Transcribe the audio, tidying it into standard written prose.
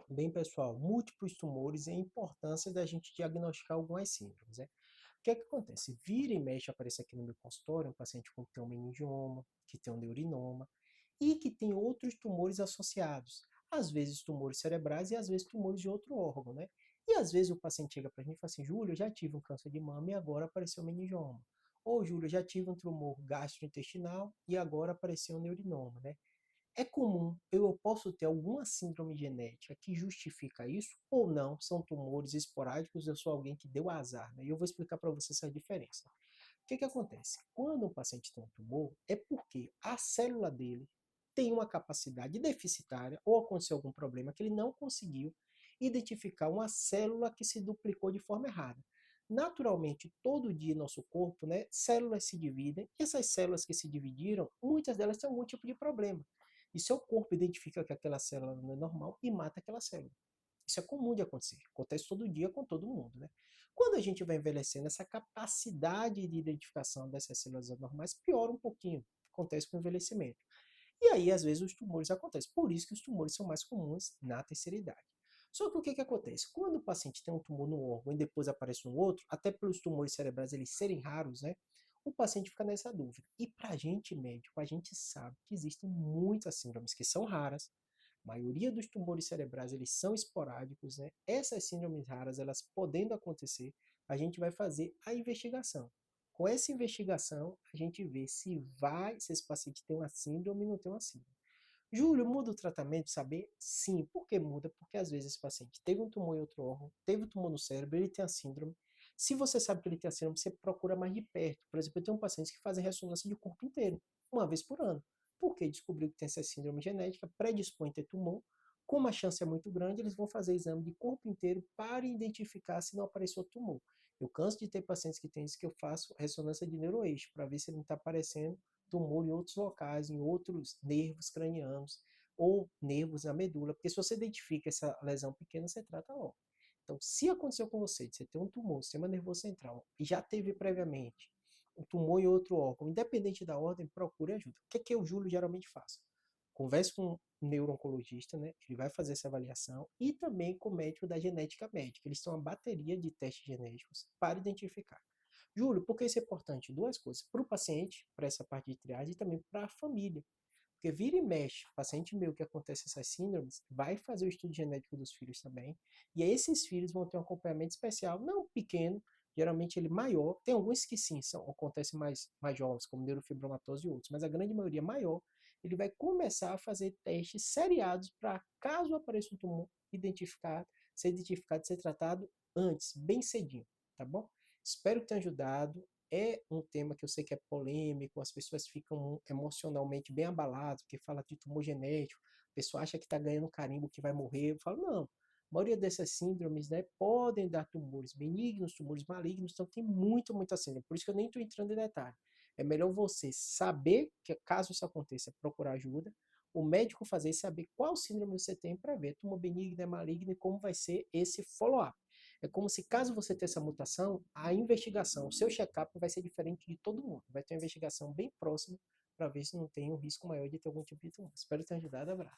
Bem, pessoal, múltiplos tumores e a importância da gente diagnosticar algumas síndromes, né? O que é que acontece? Vira e mexe aparece aqui no meu consultório um paciente com que tem um meningioma, que tem um neurinoma e que tem outros tumores associados. Às vezes tumores cerebrais e às vezes tumores de outro órgão, né? E às vezes o paciente chega para a gente e fala assim, Júlio, eu já tive um câncer de mama e agora apareceu um meningioma. Ou, Júlio, eu já tive um tumor gastrointestinal e agora apareceu um neurinoma, né? É comum, eu posso ter alguma síndrome genética que justifica isso ou não, são tumores esporádicos, eu sou alguém que deu azar, né? E eu vou explicar para você essa diferença. O que que acontece? Quando um paciente tem um tumor, é porque a célula dele tem uma capacidade deficitária ou aconteceu algum problema que ele não conseguiu identificar uma célula que se duplicou de forma errada. Naturalmente, todo dia nosso corpo, né, células se dividem, e essas células que se dividiram, muitas delas têm algum tipo de problema. E seu corpo identifica que aquela célula não é normal e mata aquela célula. Isso é comum de acontecer, acontece todo dia com todo mundo, né? Quando a gente vai envelhecendo, essa capacidade de identificação dessas células anormais piora um pouquinho, acontece com o envelhecimento. E aí, às vezes, os tumores acontecem. Por isso que os tumores são mais comuns na terceira idade. Só que o que, que acontece? Quando o paciente tem um tumor no órgão e depois aparece no outro, até pelos tumores cerebrais eles serem raros, né? O paciente fica nessa dúvida. E para a gente médico, a gente sabe que existem muitas síndromes que são raras. A maioria dos tumores cerebrais eles são esporádicos, né? Essas síndromes raras, elas podendo acontecer, a gente vai fazer a investigação. Com essa investigação, a gente vê se esse paciente tem uma síndrome ou não tem uma síndrome. Júlio, muda o tratamento, saber? Sim. Por que muda? Porque às vezes esse paciente teve um tumor em outro órgão, teve um tumor no cérebro, ele tem a síndrome. Se você sabe que ele tem a síndrome, você procura mais de perto. Por exemplo, eu tenho pacientes que fazem ressonância de corpo inteiro, uma vez por ano. Porque descobriu que tem essa síndrome genética, predispõe a ter tumor. Como a chance é muito grande, eles vão fazer exame de corpo inteiro para identificar se não apareceu tumor. Eu canso de ter pacientes que têm isso, que eu faço ressonância de neuroeixo, para ver se não está aparecendo tumor em outros locais, em outros nervos cranianos ou nervos na medula, porque se você identifica essa lesão pequena, você trata logo. Então, se aconteceu com você, de você ter um tumor no sistema nervoso central e já teve previamente um tumor em outro órgão, independente da ordem, procure ajuda. O que é que o Júlio geralmente faz? Converse com um neuro-oncologista, né? Ele vai fazer essa avaliação e também com o médico da genética médica. Eles têm uma bateria de testes genéticos para identificar. Júlio, por que isso é importante? Duas coisas. Para o paciente, para essa parte de triagem, e também para a família. Porque vira e mexe, paciente meu que acontece essas síndromes, vai fazer o estudo genético dos filhos também. E aí esses filhos vão ter um acompanhamento especial, não pequeno, geralmente ele maior. Tem alguns que sim, acontecem mais jovens, como neurofibromatose e outros, mas a grande maioria maior. Ele vai começar a fazer testes seriados para, caso apareça um tumor, identificado, ser tratado antes, bem cedinho, tá bom? Espero que tenha ajudado. É um tema que eu sei que é polêmico, as pessoas ficam emocionalmente bem abaladas, porque fala de tumor genético, a pessoa acha que está ganhando carimbo, que vai morrer. Eu falo, não. A maioria dessas síndromes, né, podem dar tumores benignos, tumores malignos, então tem muita síndrome. Por isso que eu nem estou entrando em detalhe. É melhor você saber que, caso isso aconteça, procurar ajuda, o médico fazer e saber qual síndrome você tem para ver tumor benigno, é maligno e como vai ser esse follow-up. É como se, caso você tenha essa mutação, a investigação, o seu check-up vai ser diferente de todo mundo. Vai ter uma investigação bem próxima para ver se não tem um risco maior de ter algum tipo de tumor. Espero ter ajudado. Abraço.